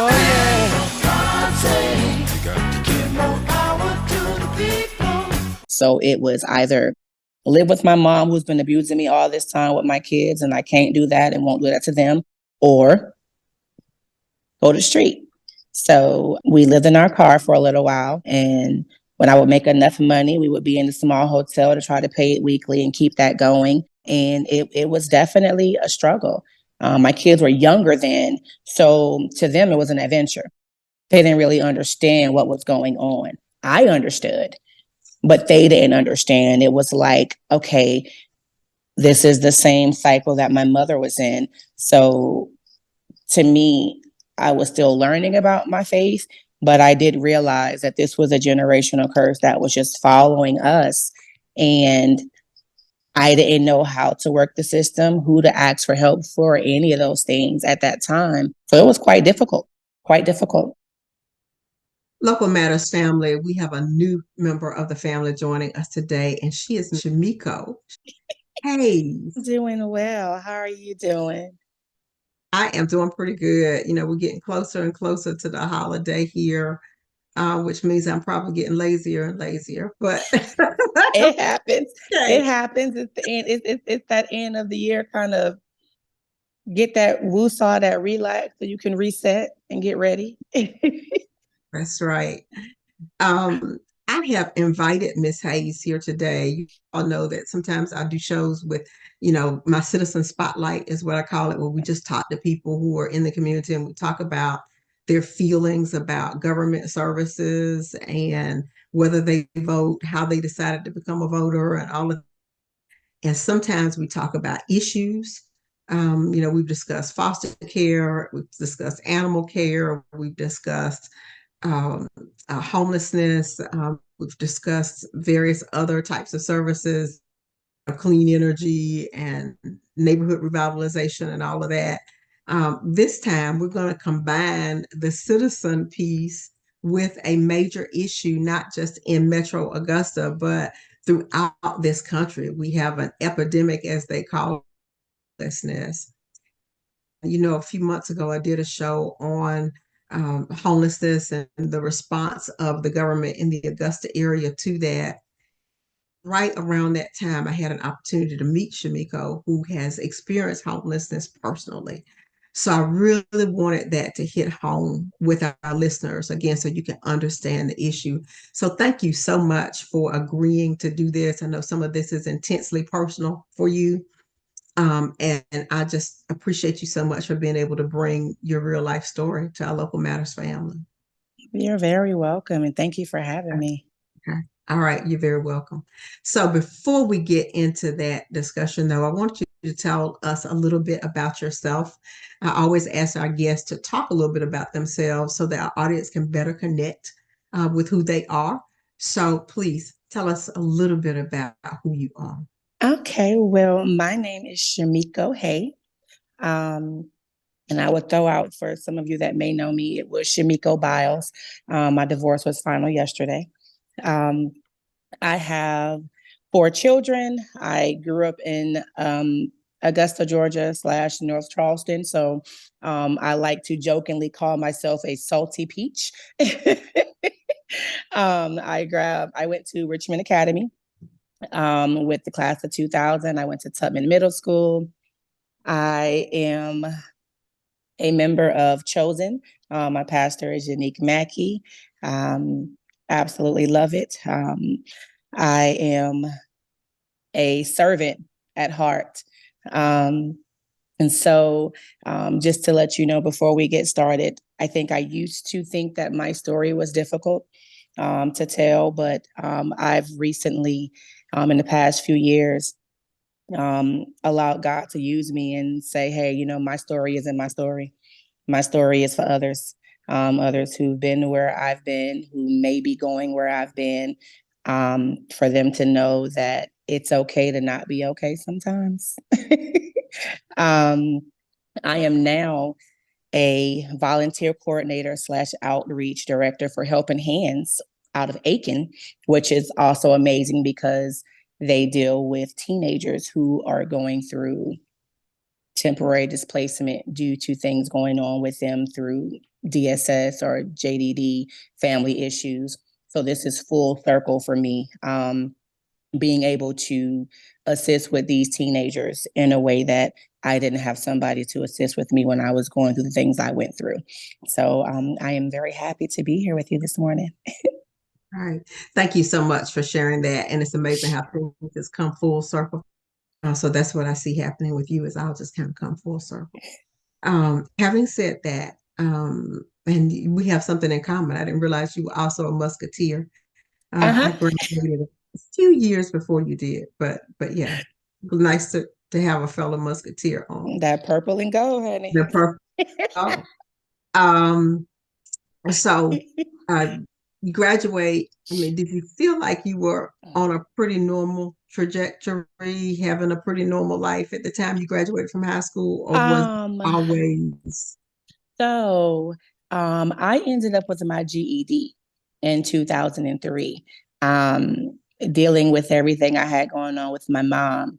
Oh yeah. So it was either live with my mom who's been abusing me all this time with my kids and I can't do that and won't do that to them, or go to the street. So we lived in our car for a little while. And when I would make enough money, we would be in a small hotel to try to pay it weekly and keep that going. And it was definitely a struggle. My kids were younger then. So to them, it was an adventure. They didn't really understand what was going on. I understood, but they didn't understand. It was like, okay, this is the same cycle that my mother was in. So to me, I was still learning about my faith, but I did realize that this was a generational curse that was just following us. And I didn't know how to work the system, who to ask for help for, any of those things at that time. So it was quite difficult, quite difficult. Local Matters family, we have a new member of the family joining us today, and she is Chimeco Hay. Doing well. How are you doing? I am doing pretty good. You know, we're getting closer and closer to the holiday here, which means I'm probably getting lazier and lazier. But It happens. It okay. happens. It's the end. It's that end of the year kind of get that woosah, that relax, so you can reset and get ready. That's right. Um, I have invited Miss Hayes here today. You all know that sometimes I do shows with, my citizen spotlight is what I call it, where we just talk to people who are in the community and we talk about their feelings about government services and whether they vote, how they decided to become a voter, and all of. And sometimes we talk about issues. We've discussed foster care, we've discussed animal care, we've discussed homelessness. We've discussed various other types of services, clean energy and neighborhood revitalization and all of that. This time, we're going to combine the citizen piece with a major issue, not just in Metro Augusta, but throughout this country. We have an epidemic, as they call it, homelessness. A few months ago, I did a show on homelessness and the response of the government in the Augusta area to that. Right around that time, I had an opportunity to meet Chimeco, who has experienced homelessness personally. So I really wanted that to hit home with our listeners again, so you can understand the issue. So thank you so much for agreeing to do this. I know some of this is intensely personal for you. And I just appreciate you so much for being able to bring your real life story to our Local Matters family. You're very welcome, and thank you for having me. Okay. All right. You're very welcome. So before we get into that discussion, though, I want you to tell us a little bit about yourself. I always ask our guests to talk a little bit about themselves so that our audience can better connect with who they are. So please tell us a little bit about who you are. Okay, well, my name is Chimeco Hay. Um, and I would throw out for some of you that may know me, it was Chimeco Biles. My divorce was final yesterday. Um, I have 4 children. I grew up in Augusta, Georgia / North Charleston. So I like to jokingly call myself a salty peach. I went to Richmond Academy with the class of 2000. I went to Tubman Middle School. I am a member of Chosen. My pastor is Unique Mackey. Um, Absolutely love it. I am a servant at heart. Um, and so, just to let you know before we get started, I think I used to think that my story was difficult to tell, but I've recently, in the past few years, allowed God to use me and say, hey, my story isn't my story. My story is for others, others who've been where I've been, who may be going where I've been, for them to know that it's okay to not be okay sometimes. um, I am now a volunteer coordinator / outreach director for Helping Hands out of Aiken, which is also amazing because they deal with teenagers who are going through temporary displacement due to things going on with them through DSS or JDD family issues. So this is full circle for me, being able to assist with these teenagers in a way that I didn't have somebody to assist with me when I was going through the things I went through. So I am very happy to be here with you this morning. All right. Thank you so much for sharing that. And it's amazing how things just come full circle. So that's what I see happening with you is I'll just kind of come full circle. Having said that, and we have something in common. I didn't realize you were also a musketeer. I Uh-huh. graduated a few years before you did, but yeah, nice to have a fellow musketeer on That purple and gold, honey. the perfect. Oh, um, so uh, you graduate. I mean, did you feel like you were on a pretty normal trajectory, having a pretty normal life at the time you graduated from high school, or was it Um, always so I ended up with my GED in 2003, dealing with everything I had going on with my mom,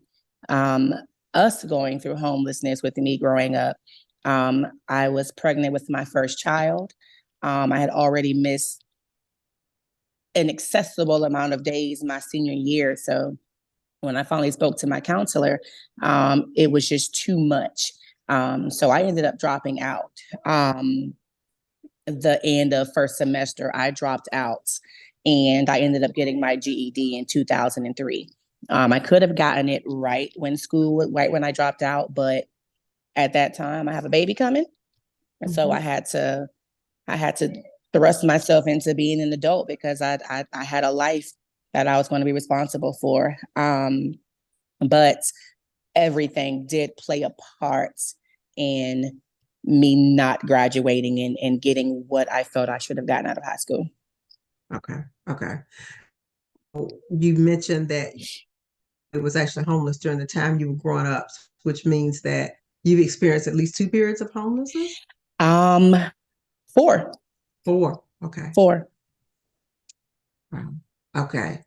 um, us going through homelessness with me growing up. I was pregnant with my first child. I had already missed an accessible amount of days my senior year. So when I finally spoke to my counselor, it was just too much. So I ended up dropping out. The end of first semester, I dropped out and I ended up getting my GED in 2003. I could have gotten it right when I dropped out, but at that time I have a baby coming. And so Mhm. I had to thrust myself into being an adult because I had a life that I was going to be responsible for. But everything did play a part in me not graduating and getting what I felt I should have gotten out of high school. Okay, okay. You mentioned that it was actually homeless during the time you were growing up, which means that you've experienced at least two periods of homelessness? Um, four, Four. Okay. four. Wow. Okay.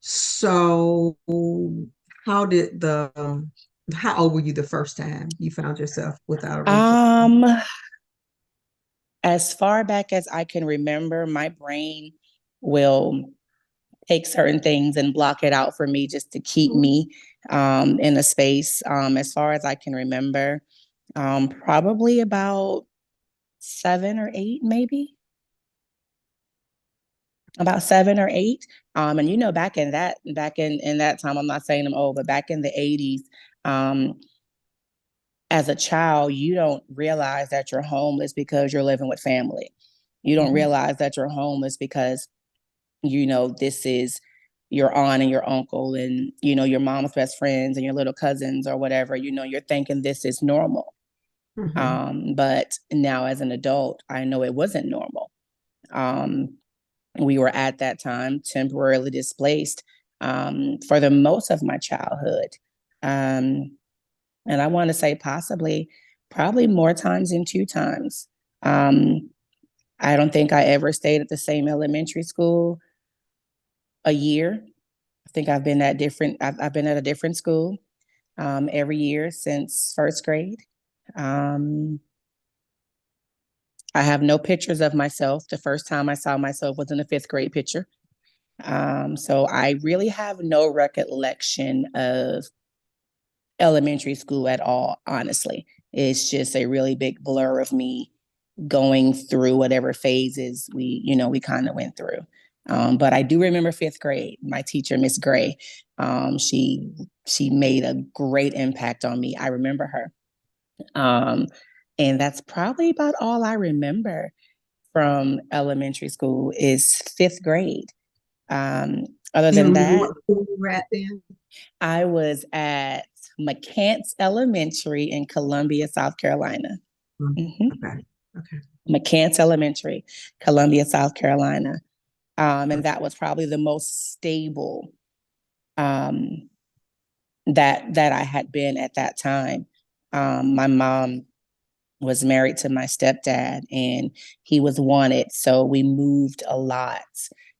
So how did how old were you the first time you found yourself without a roof? Um, as far back as I can remember, my brain will take certain things and block it out for me just to keep me in a space. As far as I can remember, probably about 7 or 8, maybe about 7 or 8. And back in that time, I'm not saying I'm old, but back in the 80s, um, as a child, you don't realize that you're homeless because you're living with family. You don't Mhm. realize that you're homeless because this is your aunt and your uncle and your mom's best friends and your little cousins or whatever. You're thinking this is normal. Mhm. But now as an adult, I know it wasn't normal. Um, we were at that time temporarily displaced for the most of my childhood. Um, and I want to say probably more times than 2 times. Um, I don't think I ever stayed at the same elementary school a year. I think I've been at a different school every year since first grade. Um, I have no pictures of myself. The first time I saw myself was in a fifth grade picture. So I really have no recollection of elementary school at all, honestly. It's just a really big blur of me going through whatever phases we kind of went through. But I do remember fifth grade. My teacher, Miss Gray, she made a great impact on me. I remember her, and that's probably about all I remember from elementary school is fifth grade. Um, Other Do you than remember that, what school you were at then? I was at McCants Elementary in Columbia, South Carolina. Mm. hmm Okay. Okay. McCants Elementary, Columbia, South Carolina. And that was probably the most stable um, that I had been at that time. My mom was married to my stepdad, and he was wanted, so we moved a lot.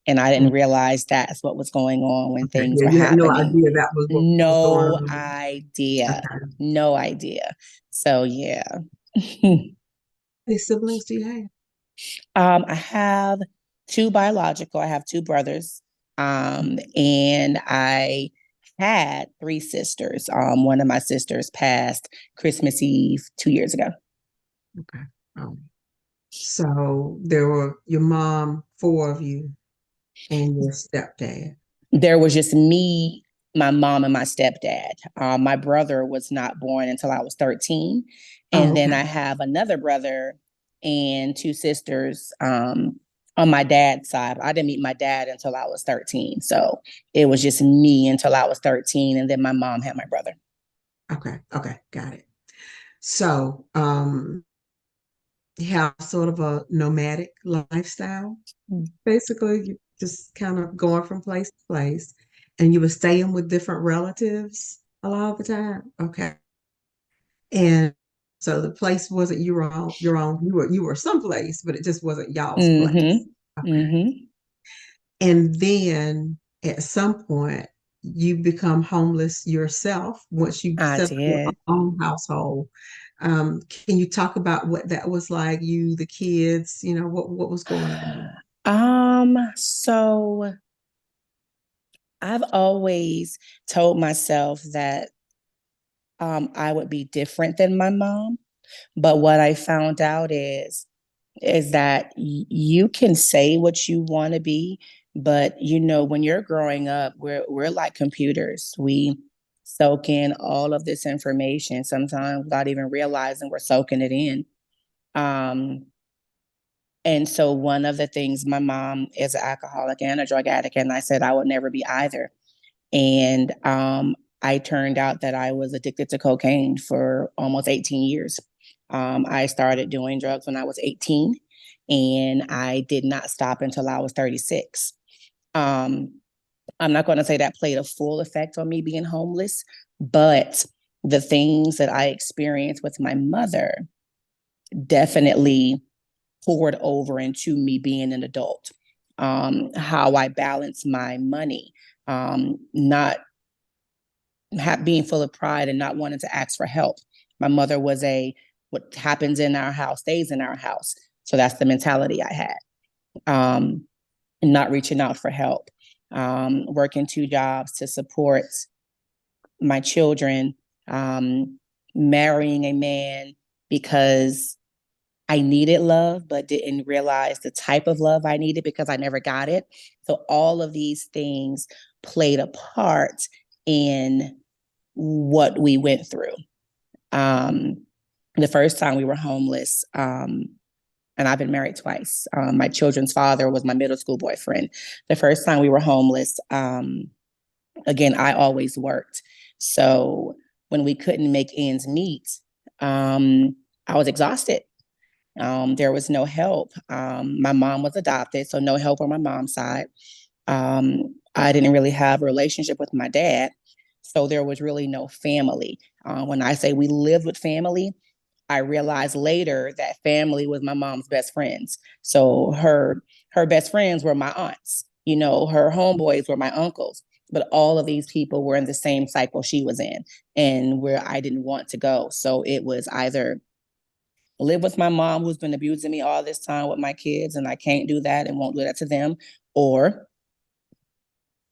And I didn't realize that's what was going on when Okay. things Yeah, were you had no happening. idea that was what was going No on. idea. Okay. No idea. So yeah. How many siblings do you have? I have two biological. I have two brothers. And I had three sisters. One of my sisters passed Christmas Eve 2 years ago. Okay. So there were your mom, four of you, and your stepdad. There was just me, my mom, and my stepdad. My brother was not born until I was 13. Oh, And then okay. I have another brother and two sisters on my dad's side. I didn't meet my dad until I was 13. So it was just me until I was 13. And then my mom had my brother. Okay. Okay. Got it. So, you have sort of a nomadic lifestyle. Basically, you just kind of going from place to place, and you were staying with different relatives a lot of the time. Okay. And so the place wasn't your own. You were someplace, but it just wasn't y'all's place. Mm-hmm. Okay. Mm-hmm. And then at some point, you become homeless yourself once you I set up your did. own household. Can you talk about what that was like? You, the kids, what was going on? So I've always told myself that I would be different than my mom. But what I found out is that you can say what you want to be, but when you're growing up, we're like computers. We soak in all of this information sometimes without even realizing we're soaking it in. Um, and so one of the things, my mom is an alcoholic and a drug addict, and I said I would never be either. And I turned out that I was addicted to cocaine for almost 18 years. I started doing drugs when I was 18, and I did not stop until I was 36. Um, I'm not going to say that played a full effect on me being homeless, but the things that I experienced with my mother definitely poured over into me being an adult. How I balance my money, not being full of pride and not wanting to ask for help. My mother was what happens in our house stays in our house. So that's the mentality I had. Um, not reaching out for help, working two jobs to support my children, marrying a man because I needed love, but didn't realize the type of love I needed because I never got it. So all of these things played a part in what we went through. Um, the first time we were homeless, and I've been married twice. My children's father was my middle school boyfriend. The first time we were homeless, again, I always worked. So when we couldn't make ends meet, I was exhausted. There was no help. My mom was adopted, so no help on my mom's side. I didn't really have a relationship with my dad, so there was really no family. When I say we lived with family, I realized later that family was my mom's best friends. So her best friends were my aunts. Her homeboys were my uncles. But all of these people were in the same cycle she was in, and where I didn't want to go. So it was either live with my mom who's been abusing me all this time with my kids, and I can't do that and won't do that to them, or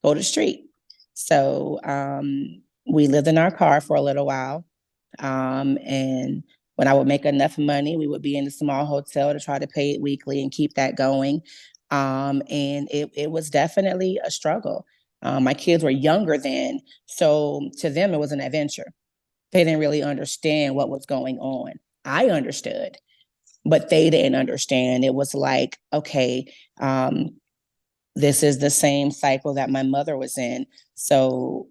go to the street. So we lived in our car for a little while. And when I would make enough money, we would be in a small hotel to try to pay it weekly and keep that going. And it was definitely a struggle. My kids were younger then, so to them, it was an adventure. They didn't really understand what was going on. I understood, but they didn't understand. It was like, okay, this is the same cycle that my mother was in. So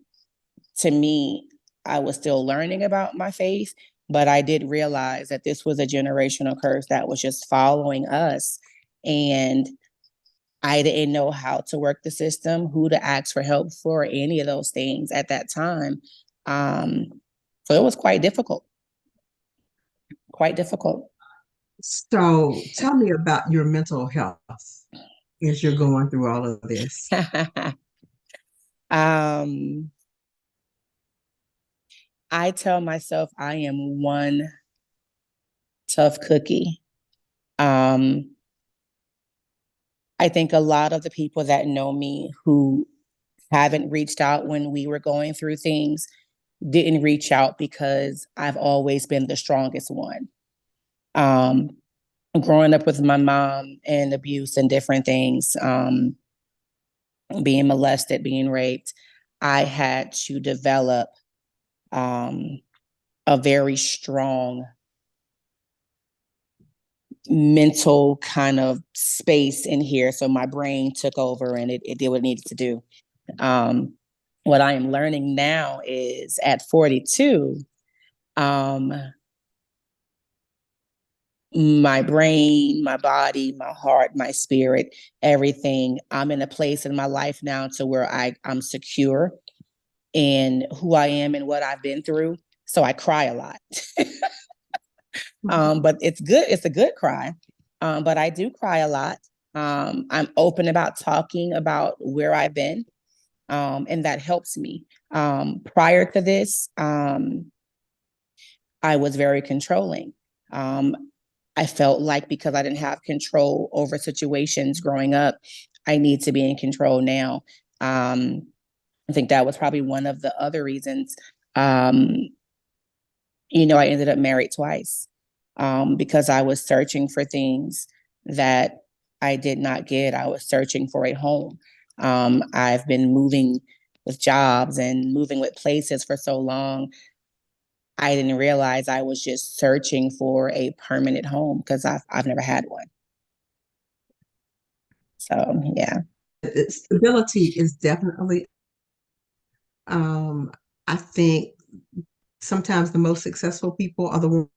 to me, I was still learning about my faith, but I did realize that this was a generational curse that was just following us. And I didn't know how to work the system, who to ask for help for, any of those things at that time. So it was quite difficult, quite difficult. So tell me about your mental health. as you're going through all of this? um, I tell myself I am one tough cookie. Um, I think a lot of the people that know me who haven't reached out when we were going through things didn't reach out because I've always been the strongest one. Um, Growing up with my mom and abuse and different things, being molested, being raped, I had to develop um, a very strong mental kind of space in here. So my brain took over and it did what it needed to do. Um, what I am learning now is at 42, um, my brain, my body, my heart, my spirit, everything. I'm in a place in my life now to where I'm secure in who I am and what I've been through. So I cry a lot. But it's good. It's a good cry. But I do cry a lot. I'm open about talking about where I've been. And that helps me. Prior to this, I was very controlling. Um, I felt like because I didn't have control over situations growing up, I need to be in control now. Um, I think that was probably one of the other reasons. Um, I ended up married twice because I was searching for things that I did not get. I was searching for a home. I've been moving with jobs and moving with places for so long. I didn't realize I was just searching for a permanent home because I've never had one. So yeah. Stability is definitely, um, I think sometimes the most successful people are the ones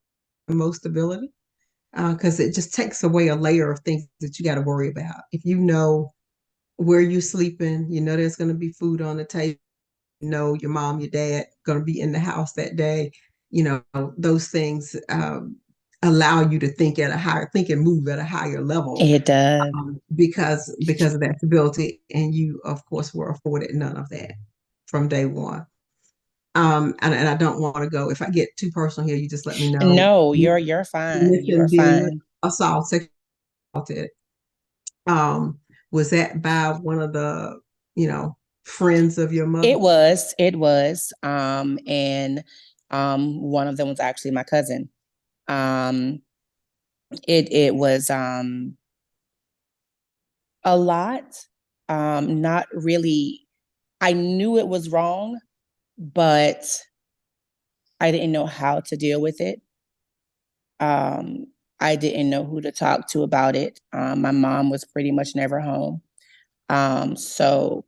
with the most stability, because it just takes away a layer of things that you got to worry about. If you know where you're sleeping, you know there's going to be food on the table, you know your mom, your dad going to be in the house that day, those things allow you to think and move at a higher level, It does. because of that stability, and you of course were afforded none of that from day one. And I don't want to go. If I get too personal here, you just let me know. No, you're fine. You are Mentioned being fine. sexually assaulted. Um, was that by one of the, friends of your mother? It was. And one of them was actually my cousin. Um, it was a lot. Not really. I knew it was wrong, but I didn't know how to deal with it. Um, I didn't know who to talk to about it. My mom was pretty much never home. So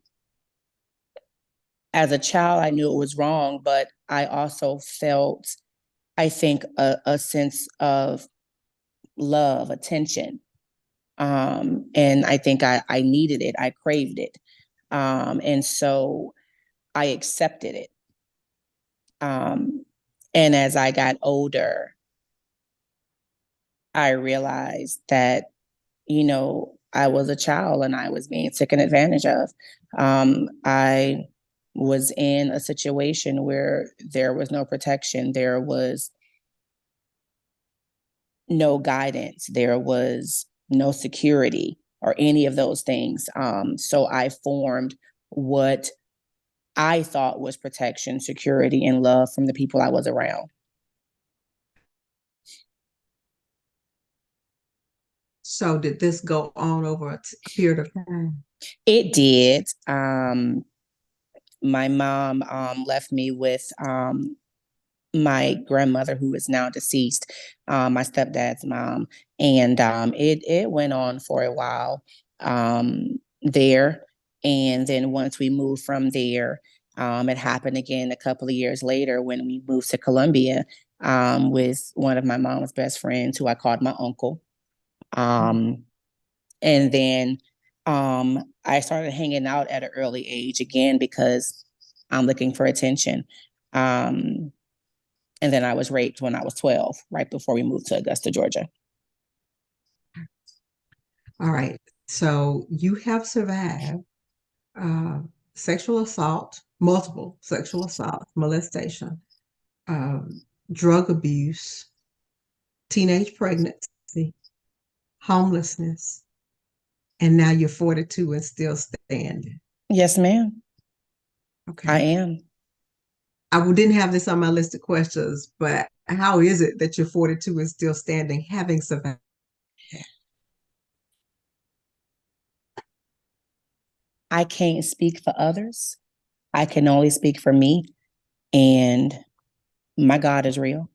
as a child, I knew it was wrong, but I also felt, I think, a sense of love, attention. And I think I needed it. I craved it. And so I accepted it. Um, and as I got older, I realized that, I was a child and I was being taken advantage of. I was in a situation where there was no protection, there was no guidance, there was no security or any of those things. So I formed what I thought was protection, security, and love from the people I was around. So did this go on over a period of time? It did. My mom left me with my grandmother, who is now deceased, my stepdad's mom, and it went on for a while there, and then once we moved from there, it happened again a couple of years later when we moved to Columbia with one of my mom's best friends, who I called my uncle, and then I started hanging out at an early age again because I'm looking for attention. Um, and then I was raped when I was 12, right before we moved to Augusta, Georgia. All right. So you have survived uh, sexual assault, multiple sexual assault, molestation, um, drug abuse, teenage pregnancy, homelessness, and now you're 42 and still standing. Yes, ma'am. I Okay. am. I didn't have this on my list of questions, but how is it that you're 42 and still standing, having survived? I can't speak for others. I can only speak for me. And my God is real.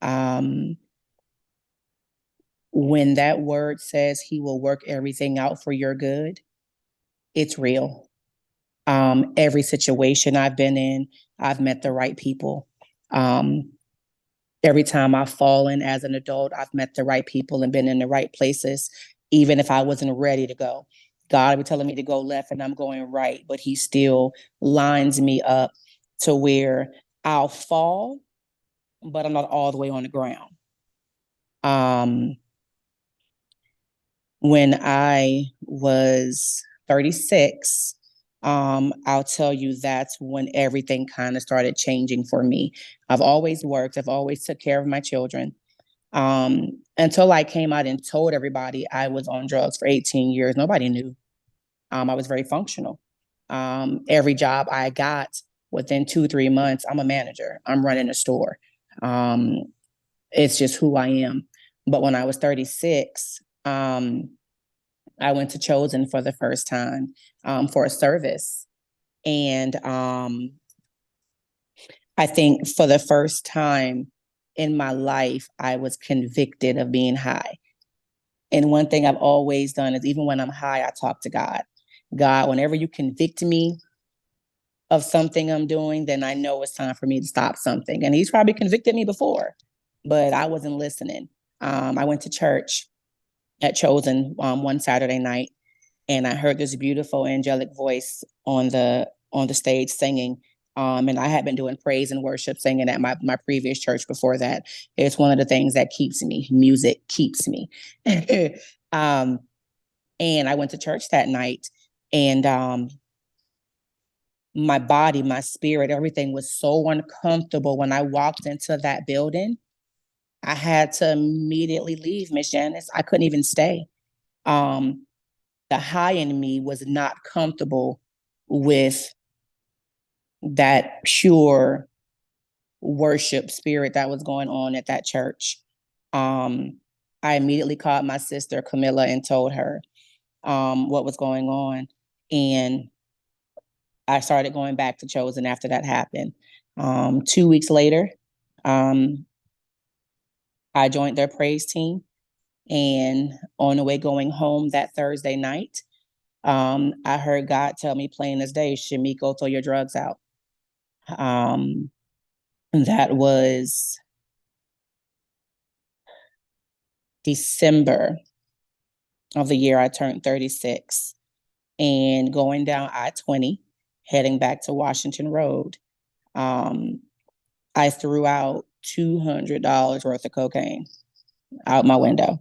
Um, when that word says he will work everything out for your good, it's real. Every situation I've been in, I've met the right people. Um, every time I've fallen as an adult, I've met the right people and been in the right places, even if I wasn't ready to go. God would telling me to go left and I'm going right, but he still lines me up to where I'll fall, but I'm not all the way on the ground. Um, when I was 36, I'll tell you that's when everything kind of started changing for me. I've always worked, I've always took care of my children. Until I came out and told everybody I was on drugs for 18 years, nobody knew. I was very functional. Every job I got within 2, 3 months, I'm a manager. I'm running a store. Um, it's just who I am. But when I was 36, I went to Chosen for the first time for a service. And I think for the first time in my life, I was convicted of being high. And one thing I've always done is even when I'm high, I talk to God. God, whenever you convict me of something I'm doing, then I know it's time for me to stop something. And he's probably convicted me before, but I wasn't listening. I went to church at Chosen one Saturday night, and I heard this beautiful angelic voice on the stage singing. And I had been doing praise and worship singing at my previous church before that. It's one of the things that keeps me. Music keeps me. um, and I went to church that night, and my body, my spirit, everything was so uncomfortable when I walked into that building. I had to immediately leave, Miss Janice. I couldn't even stay. Um, the high in me was not comfortable with that pure worship spirit that was going on at that church. Um, I immediately called my sister Camilla and told her what was going on. And I started going back to Chosen after that happened. 2 weeks later, um, I joined their praise team. And on the way going home that Thursday night, I heard God tell me plain as day, Chimeco, throw your drugs out. Um, that was December of the year I turned 36. And going down I-20, heading back to Washington Road, um, I threw out $200 worth of cocaine out my window.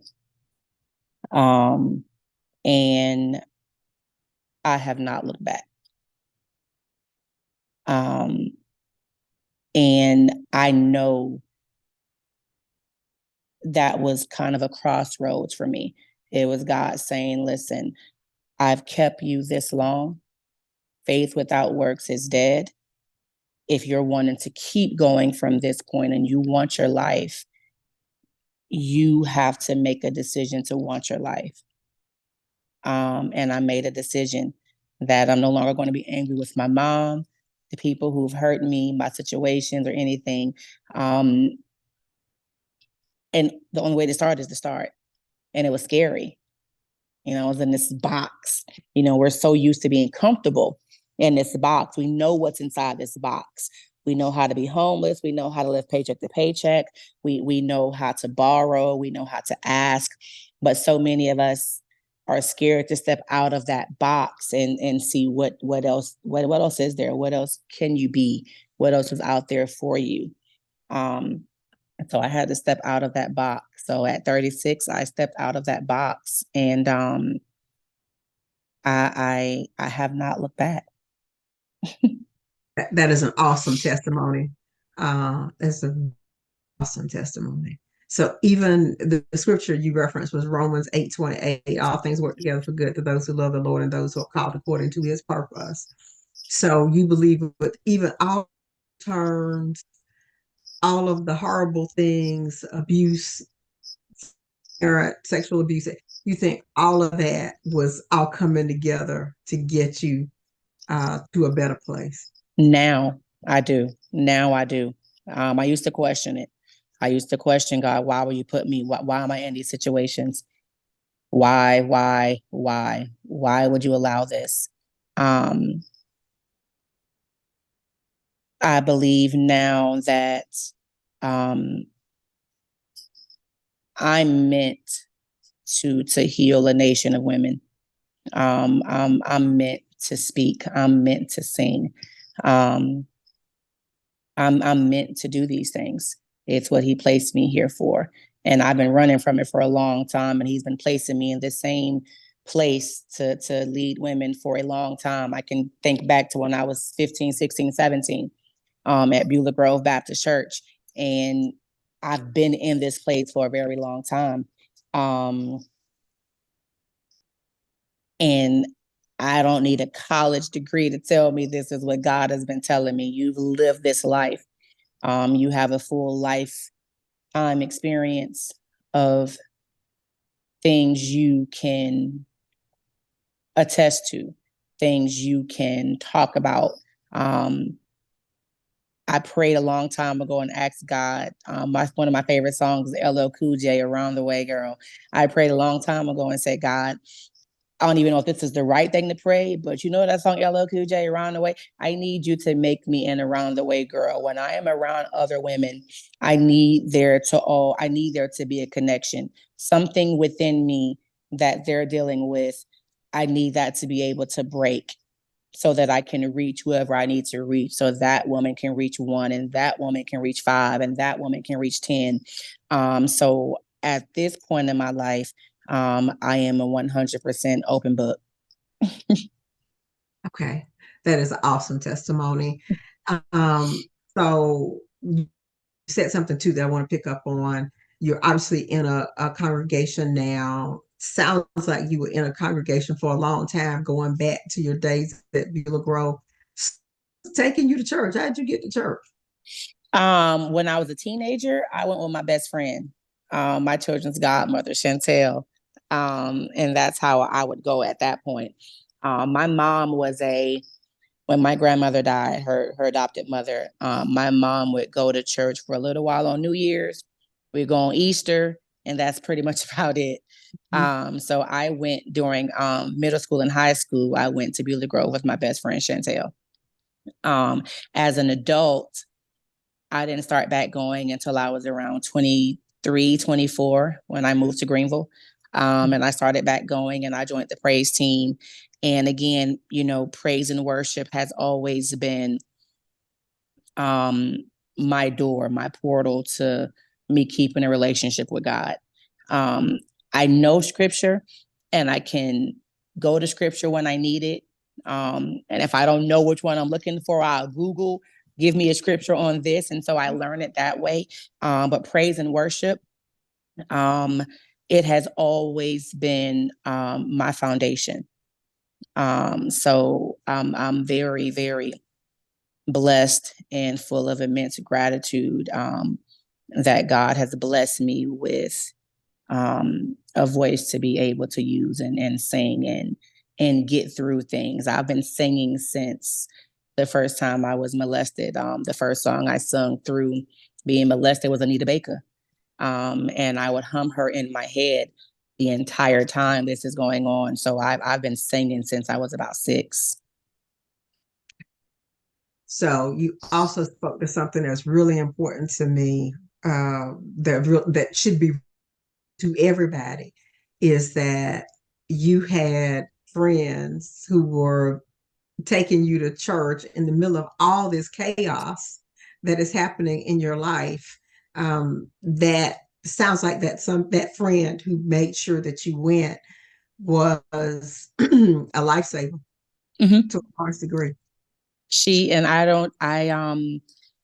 Um, and I have not looked back. Um, and I know that was kind of a crossroads for me. It was God saying, listen, I've kept you this long. Faith without works is dead. If you're wanting to keep going from this point and you want your life, you have to make a decision to want your life. And I made a decision that I'm no longer going to be angry with my mom, the people who've hurt me, my situations, or anything. Um, and the only way to start is to start. And it was scary. I was in this box. We're so used to being comfortable in this box. We know what's inside this box. We know how to be homeless. We know how to live paycheck to paycheck. We know how to borrow. We know how to ask. But so many of us are scared to step out of that box and see what else is there? What else can you be? What else is out there for you? Um, And so I had to step out of that box. So at 36, I stepped out of that box, and I have not looked back. That is an awesome testimony. That's an awesome testimony. So even the scripture you referenced was Romans 8:28. All things work together for good to those who love the Lord and those who are called according to his purpose. So you believe with even all terms, all of the horrible things, abuse, sexual abuse, you think all of that was all coming together to get you to a better place. Now I do. Now I do. I used to question it. I used to question God, why will you put me? Why am I in these situations? Why would you allow this? Um, I believe now that um, I'm meant to heal a nation of women. I'm meant to speak. I'm meant to sing. Um, I'm meant to do these things. It's what he placed me here for. And I've been running from it for a long time. And he's been placing me in the same place to lead women for a long time. I can think back to when I was 15, 16, 17 at Beulah Grove Baptist Church. And I've been in this place for a very long time. Um, and I don't need a college degree to tell me this is what God has been telling me. You've lived this life. You have a full lifetime experience of things you can attest to, things you can talk about. Um, I prayed a long time ago and asked God. One of my favorite songs is LL Cool J, "Around the Way, Girl." I prayed a long time ago and said, God, I don't even know if this is the right thing to pray, but you know that song LL Cool J, "Around the Way"? I need you to make me an around the way girl. When I am around other women, I need there to be a connection. Something within me that they're dealing with, I need that to be able to break so that I can reach whoever I need to reach. So that woman can reach one, and that woman can reach five, and that woman can reach 10. So at this point in my life, I am a 100% open book. Okay. That is an awesome testimony. Um, so you said something too that I want to pick up on. You're obviously in a congregation now. Sounds like you were in a congregation for a long time, going back to your days at Beulah Grove. Taking you to church. How'd you get to church? When I was a teenager, I went with my best friend, my children's godmother, Chantel. And that's how I would go at that point. My mom was when my grandmother died, her adopted mother, my mom would go to church for a little while on New Year's. We'd go on Easter, and that's pretty much about it. So I went during middle school and high school. I went to Beulah Grove with my best friend Chantel. As an adult, I didn't start back going until I was around 23, 24 when I moved to Greenville. And I started back going and I joined the praise team. And again, praise and worship has always been um, my door, my portal to me keeping a relationship with God. Um, I know scripture and I can go to scripture when I need it. And if I don't know which one I'm looking for, I'll Google, give me a scripture on this. And so I learn it that way. But praise and worship, um, it has always been my foundation. So I'm very, very blessed and full of immense gratitude that God has blessed me with a voice to be able to use and sing and get through things. I've been singing since the first time I was molested. The first song I sung through being molested was Anita Baker. And I would hum her in my head the entire time this is going on. So I've been singing since I was about 6. So you also spoke to something that's really important to me, that should be to everybody, is that you had friends who were taking you to church in the middle of all this chaos that is happening in your life. that sounds like that friend who made sure that you went was a lifesaver Hmm. to a large degree. She and I don't,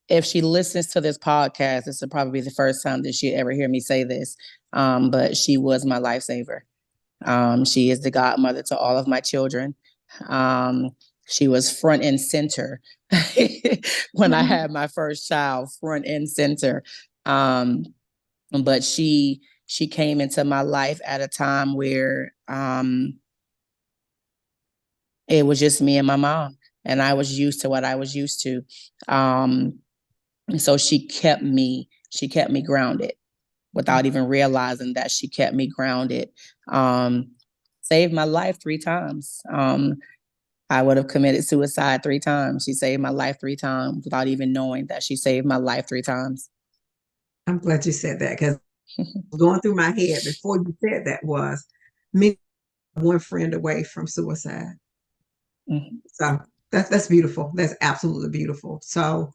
if she listens to this podcast, this will probably be the first time that she ever hear me say this. But she was my lifesaver. She is the godmother to all of my children. Um, she was front and center when I had my first child, front and center. Um, but she came into my life at a time where it was just me and my mom, and I was used to what I was used to. And so she kept me grounded without even realizing that she kept me grounded. Um, Saved my life 3 times. I would have committed suicide 3 times. She saved my life 3 times without even knowing that she saved my life 3 times. I'm glad you said that because going through my head before you said that was me one friend away from suicide. Mhm. So that's beautiful. That's absolutely beautiful. So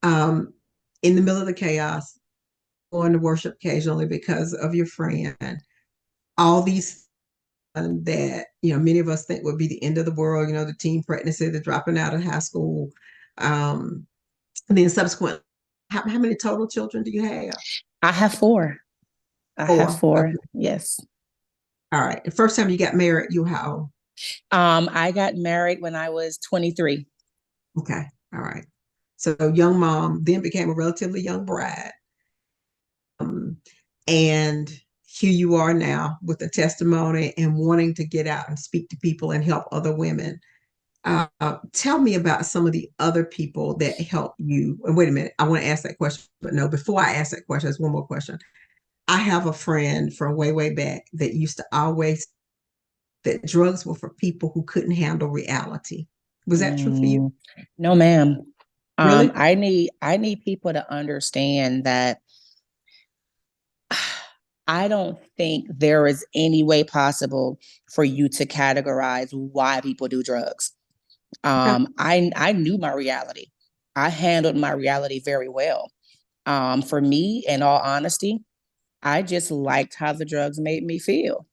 um, in the middle of the chaos, going to worship occasionally because of your friend, all these that many of us think would be the end of the world. The teen pregnancy, the dropping out of high school, and then subsequently, how many total children do you have? I have four. I have Four. four. Okay. Yes. All right. The first time you got married, you how old? I got married when I was 23. Okay. All right. So young mom, then became a relatively young bride. Um, and here you are now with a testimony and wanting to get out and speak to people and help other women. Tell me about some of the other people that help you. And wait a minute, I want to ask that question, but no, before I ask that question, there's one more question. I have a friend from way, way back that used to always that drugs were for people who couldn't handle reality. Was that true for you? Mm, no, ma'am. Really? I need people to understand that I don't think there is any way possible for you to categorize why people do drugs. Okay. I knew my reality. I handled my reality very well. For me, in all honesty, I just liked how the drugs made me feel.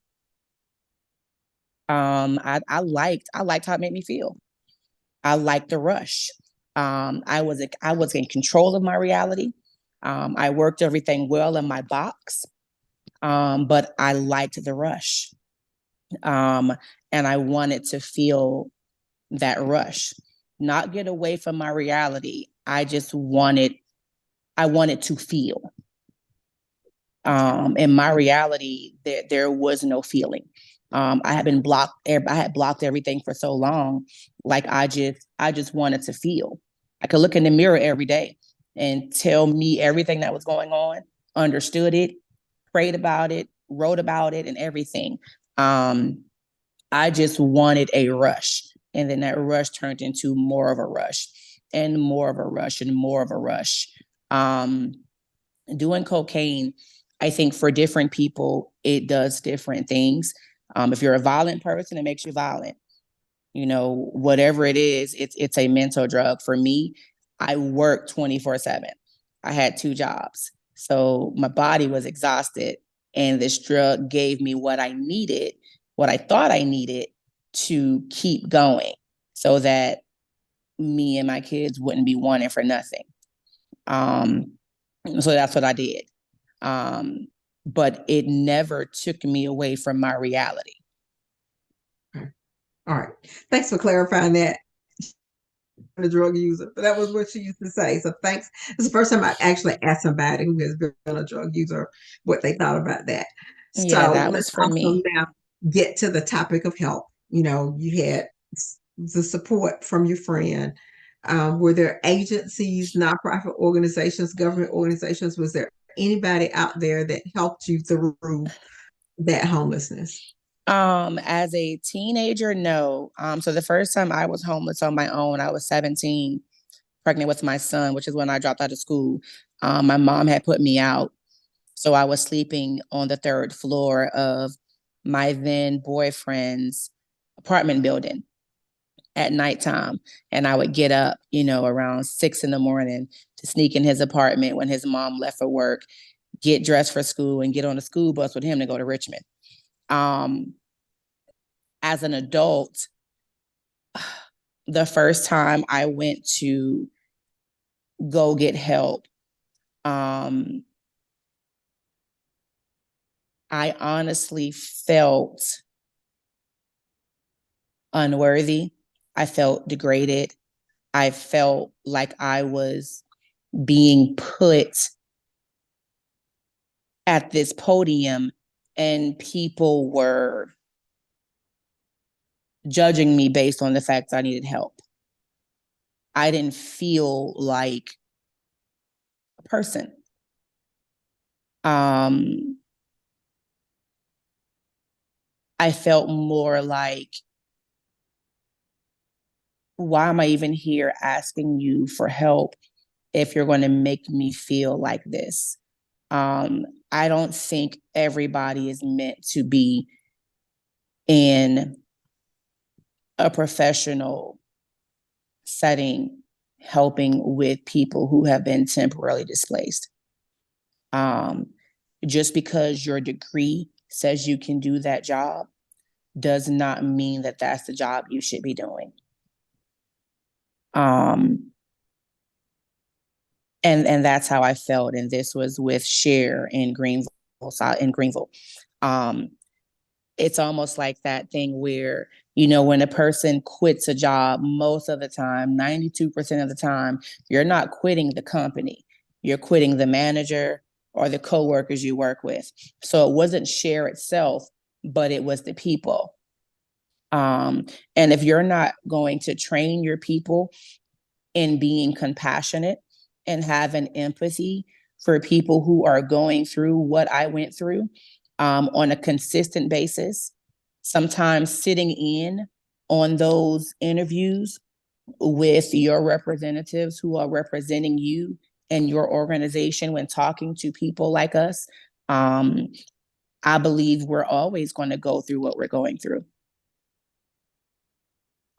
I liked how it made me feel. I liked the rush. I was in control of my reality. I worked everything well in my box, but I liked the rush, um, and I wanted to feel that rush, not get away from my reality. I wanted to feel. In my reality, there was no feeling. I had blocked everything for so long. Like I just wanted to feel. I could look in the mirror every day and tell me everything that was going on, understood it, prayed about it, wrote about it, and everything. Um, I just wanted a rush. And then that rush turned into more of a rush and more of a rush and more of a rush. Um, Doing cocaine, I think for different people, it does different things. If you're a violent person, it makes you violent. Whatever it is, it's a mental drug. For me, I worked 24/7. I had 2 jobs. So my body was exhausted. And this drug gave me what I needed, what I thought I needed to keep going so that me and my kids wouldn't be wanting for nothing. Um, so that's what I did. Um, but it never took me away from my reality. All right. Thanks for clarifying that. A drug user, but that was what she used to say. So thanks. It's the first time I actually asked somebody who has been a drug user what they thought about that. Yeah, So that let's was for also me. now get to the topic of help. You had the support from your friend. Were there agencies, nonprofit organizations, government organizations? Was there anybody out there that helped you through that homelessness? As a teenager, no. So the first time I was homeless on my own, I was 17, pregnant with my son, which is when I dropped out of school. My mom had put me out. So I was sleeping on the third floor of my then boyfriend's apartment building. at nighttime. And I would get up, around 6 in the morning to sneak in his apartment when his mom left for work, get dressed for school, and get on the school bus with him to go to Richmond. As an adult, the first time I went to go get help, I honestly felt unworthy. I felt degraded. I felt like I was being put at this podium and people were judging me based on the fact I needed help. I didn't feel like a person. I felt more like, why am I even here asking you for help if you're going to make me feel like this? I don't think everybody is meant to be in a professional setting helping with people who have been temporarily displaced. Just because your degree says you can do that job does not mean that that's the job you should be doing. And that's how I felt. And this was with Share in Greenville. It's almost like that thing where, when a person quits a job, most of the time, 92% of the time, you're not quitting the company. You're quitting the manager or the coworkers you work with. So it wasn't Share itself, but it was the people. And if you're not going to train your people in being compassionate and having empathy for people who are going through what I went through on a consistent basis, sometimes sitting in on those interviews with your representatives who are representing you and your organization when talking to people like us, I believe we're always going to go through what we're going through.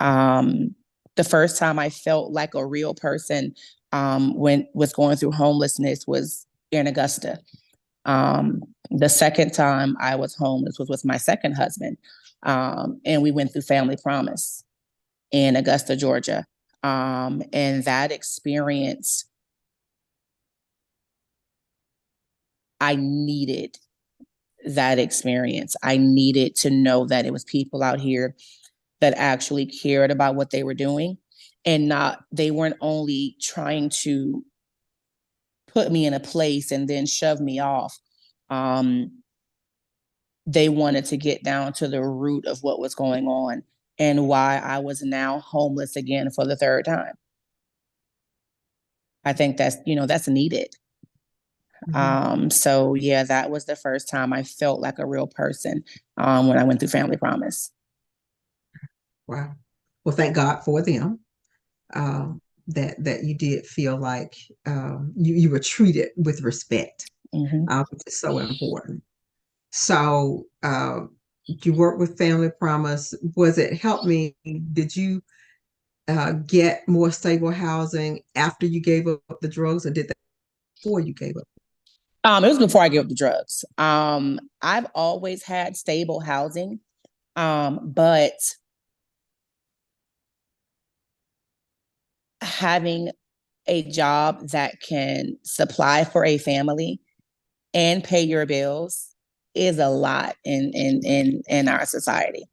The first time I felt like a real person when was going through homelessness was in Augusta. The second time I was homeless was with my second husband. And we went through Family Promise in Augusta, Georgia. And that experience, I needed that experience. I needed to know that it was people out here that actually cared about what they were doing, and they weren't only trying to put me in a place and then shove me off. They wanted to get down to the root of what was going on and why I was now homeless again for the third time. I think that's needed. So yeah, that was the first time I felt like a real person when I went through Family Promise. Wow. Well, thank God for them. That you did feel like you were treated with respect, which is so important. So you work with Family Promise. Was it help me? Did you get more stable housing after you gave up the drugs, or did that before you gave up? It was before I gave up the drugs. I've always had stable housing, but having a job that can supply for a family and pay your bills is a lot in our society.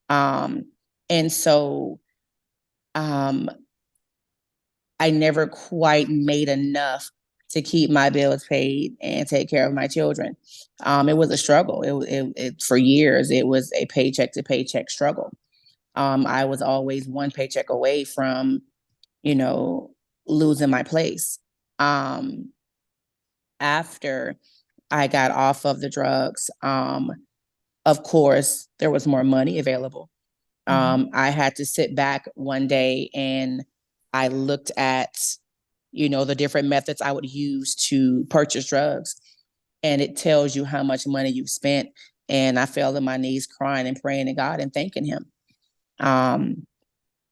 And so I never quite made enough to keep my bills paid and take care of my children. It was a struggle. It for years, it was a paycheck to paycheck struggle. I was always one paycheck away from, losing my place. After I got off of the drugs, of course, there was more money available. I had to sit back one day and I looked at, the different methods I would use to purchase drugs. And it tells you how much money you've spent. And I fell on my knees crying and praying to God and thanking him.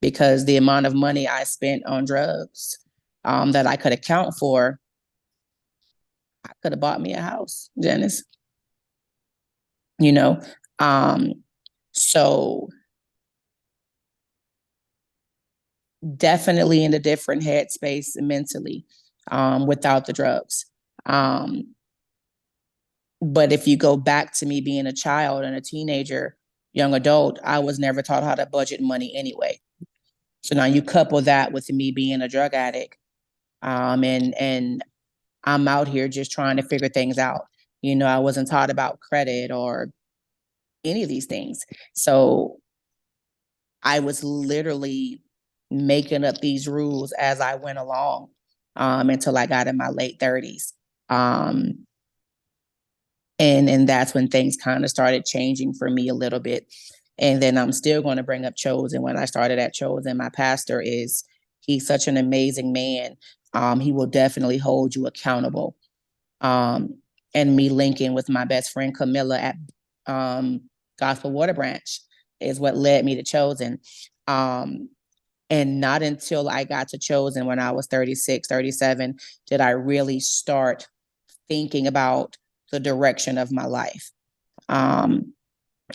because the amount of money I spent on drugs that I could account for, I could have bought me a house, Janice. You know, so definitely in a different headspace mentally without the drugs. But if you go back to me being a child and a teenager, young adult, I was never taught how to budget money anyway. So now you couple that with me being a drug addict, and I'm out here just trying to figure things out. I wasn't taught about credit or any of these things. So I was literally making up these rules as I went along until I got in my late 30s. And that's when things kind of started changing for me a little bit. And then I'm still going to bring up Chosen. When I started at Chosen, my pastor he's such an amazing man. He will definitely hold you accountable. And me linking with my best friend Camilla at Gospel Water Branch is what led me to Chosen. And not until I got to Chosen when I was 36, 37, did I really start thinking about the direction of my life, and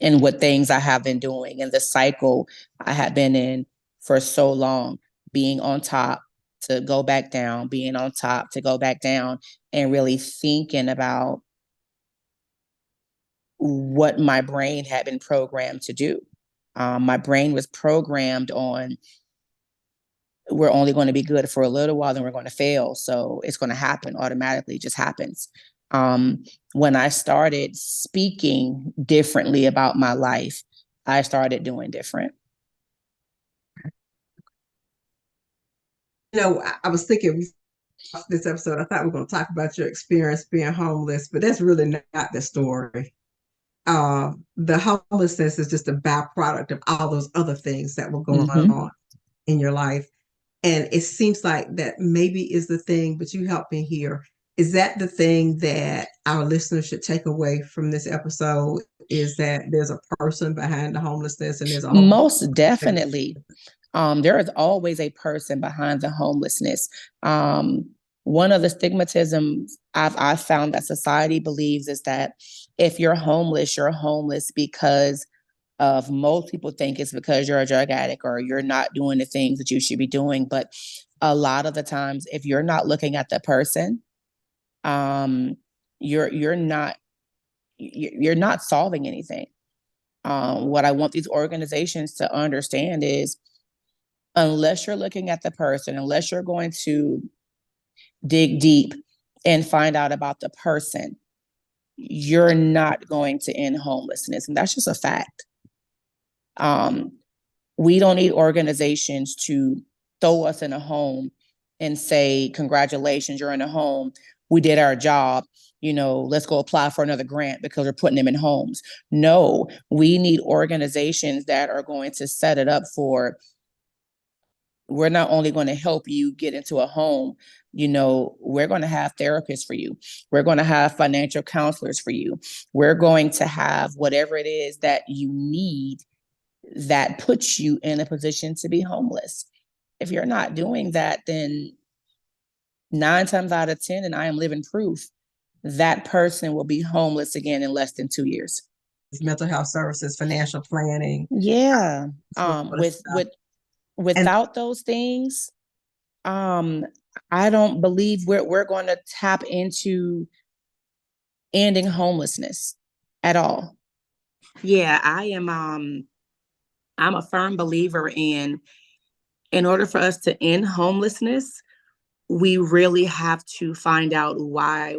what things I have been doing and the cycle I have been in for so long, being on top to go back down, being on top to go back down, and really thinking about what my brain had been programmed to do. My brain was programmed on, we're only going to be good for a little while, then we're going to fail. So it's going to happen automatically, it just happens. When I started speaking differently about my life, I started doing different. I was thinking this episode, I thought we were going to talk about your experience being homeless, but that's really not the story. The homelessness is just a byproduct of all those other things that were going on in your life. And it seems like that maybe is the thing, but you help me here. Is that the thing that our listeners should take away from this episode? Is that there's a person behind the homelessness, and there's a most definitely. There is always a person behind the homelessness. One of the stigmatisms I've found that society believes is that if you're homeless because of, most people think it's because you're a drug addict or you're not doing the things that you should be doing. But a lot of the times, if you're not looking at the person, you're not solving anything. What I want these organizations to understand is, unless you're looking at the person, unless you're going to dig deep and find out about the person, you're not going to end homelessness. And that's just a fact. We don't need organizations to throw us in a home and say, congratulations, you're in a home. We did our job. Let's go apply for another grant because we're putting them in homes. No, we need organizations that are going to set it up for, we're not only going to help you get into a home, we're going to have therapists for you. We're going to have financial counselors for you. We're going to have whatever it is that you need that puts you in a position to be homeless. If you're not doing that, then 9 times out of 10, and I am living proof, that person will be homeless again in less than 2 years. Mental health services, financial planning. Yeah. Without those things, I don't believe we're going to tap into ending homelessness at all. Yeah, I'm a firm believer in order for us to end homelessness, we really have to find out why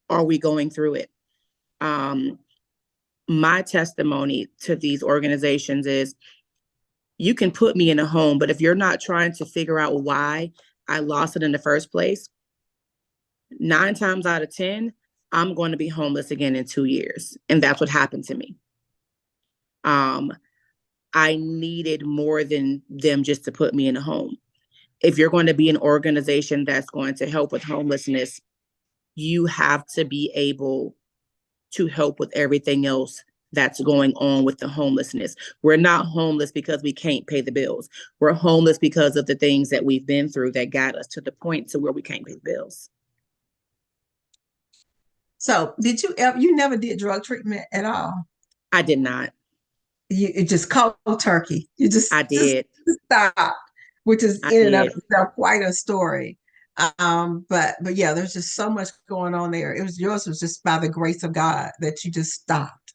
are we going through it. My testimony to these organizations is, you can put me in a home, but if you're not trying to figure out why I lost it in the first place, 9 times out of 10, I'm going to be homeless again in 2 years. And that's what happened to me. I needed more than them just to put me in a home. If you're going to be an organization that's going to help with homelessness, you have to be able to help with everything else that's going on with the homelessness. We're not homeless because we can't pay the bills. We're homeless because of the things that we've been through that got us to the point to where we can't pay the bills. So did you ever, you never did drug treatment at all? I did not. It just cold turkey. You I just did. stopped, which is I in and of did. itself quite a story. But yeah, there's just so much going on there. It was yours was just by the grace of God that you just stopped.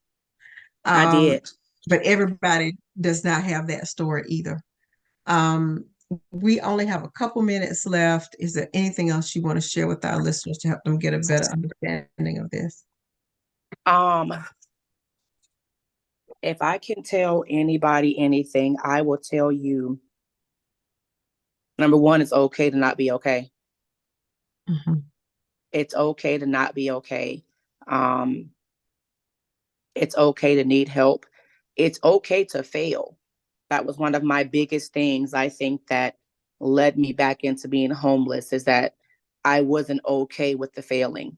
I Um, did. but everybody does not have that story either. Um, we only have a couple minutes left. Is there anything else you want to share with our listeners to help them get a better understanding of this? Um, if I can tell anybody anything, I will tell you, number one, it's okay to not be okay. Mhm. It's okay to not be okay. Um, it's okay to need help. It's okay to fail. That was one of my biggest things, I think, that led me back into being homeless, is that I wasn't okay with the failing.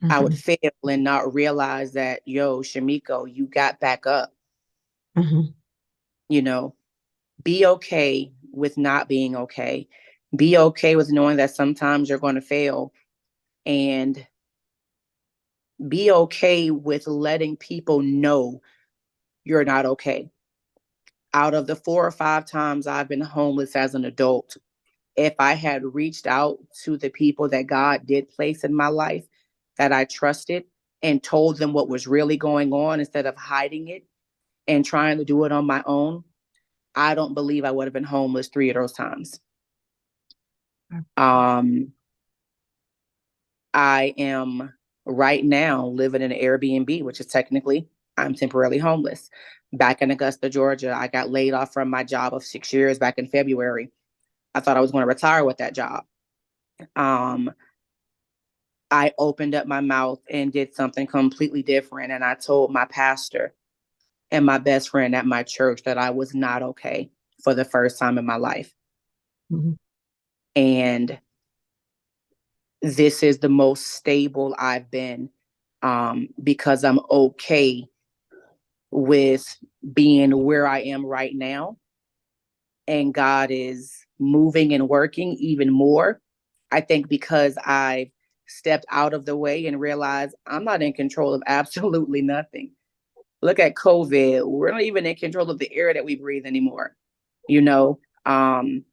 I would Mhm. fail and not realize that, yo, Chimeco, you got back up. Mhm. You know, be okay with not being okay. Be okay with knowing that sometimes you're going to fail, and be okay with letting people know you're not okay. Out of the 4 or 5 times I've been homeless as an adult, if I had reached out to the people that God did place in my life that I trusted and told them what was really going on instead of hiding it and trying to do it on my own, I don't believe I would have been homeless 3 of those times. Um, I am right now living in an Airbnb, which is technically I'm temporarily homeless. Back in Augusta, Georgia, I got laid off from my job of 6 years back in February. I thought I was going to retire with that job. Um, I opened up my mouth and did something completely different. And I told my pastor and my best friend at my church that I was not okay for the first time in my life. Mhm. And this is the most stable I've been, because I'm okay with being where I am right now. And God is moving and working even more. I think because I've stepped out of the way and realized I'm not in control of absolutely nothing. Look at COVID. We're not even in control of the air that we breathe anymore, you know? And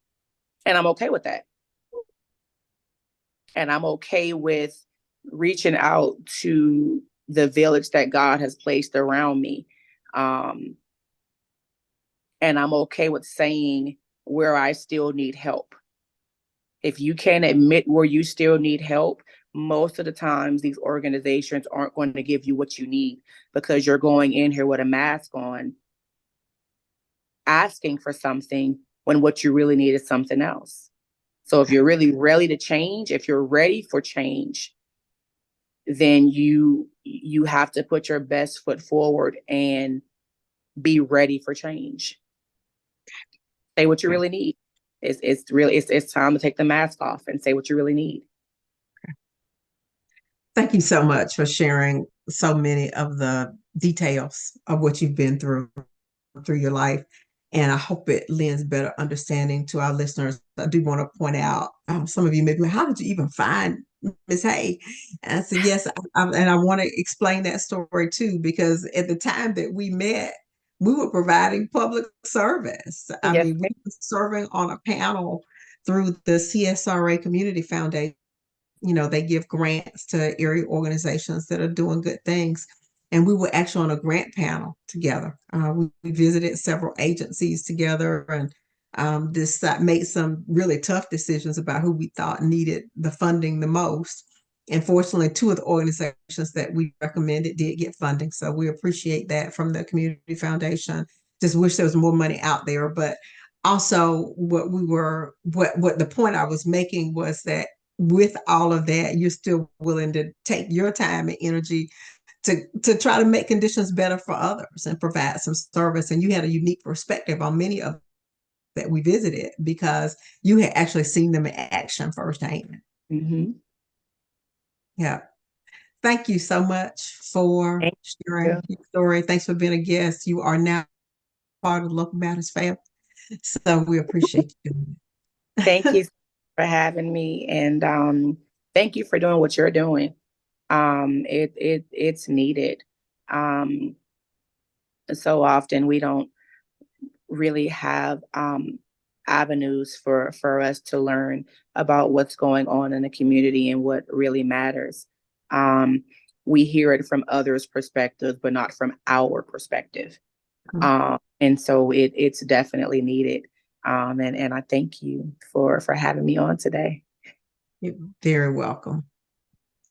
I'm okay with that. And I'm okay with reaching out to the village that God has placed around me. Um, and I'm okay with saying where I still need help. If you can't admit where you still need help, most of the times these organizations aren't going to give you what you need because you're going in here with a mask on, asking for something when what you really need is something else. So if you're really ready to change, if you're ready for change, then you have to put your best foot forward and be ready for change. Say what you really need. It's time to take the mask off and say what you really need. Thank you so much for sharing so many of the details of what you've been through your life. And I hope it lends better understanding to our listeners. I do want to point out, some of you maybe, how did you even find Miss Hay? And I said, yes, and I want to explain that story too, because at the time that we met, we were providing public service. I Yes, mean, we were serving on a panel through the CSRA Community Foundation. They give grants to area organizations that are doing good things. And we were actually on a grant panel together. We visited several agencies together and made some really tough decisions about who we thought needed the funding the most. And fortunately, 2 of the organizations that we recommended did get funding. So we appreciate that from the Community Foundation. Just wish there was more money out there. But also what the point I was making was that with all of that, you're still willing to take your time and energy to try to make conditions better for others and provide some service. And you had a unique perspective on many of that we visited because you had actually seen them in action firsthand. mm-hmm. Yeah. Thank you so much for Thank you. sharing your story. Thanks for being a guest. You are now part of the Local Matters family. So we appreciate you doing Thank it. you for having me, and thank you for doing what you're doing. It's needed. Um, so often we don't really have avenues for us to learn about what's going on in the community and what really matters. Um, we hear it from others' perspectives, but not from our perspective. And so it's definitely needed. And I thank you for having me on today. You're very welcome.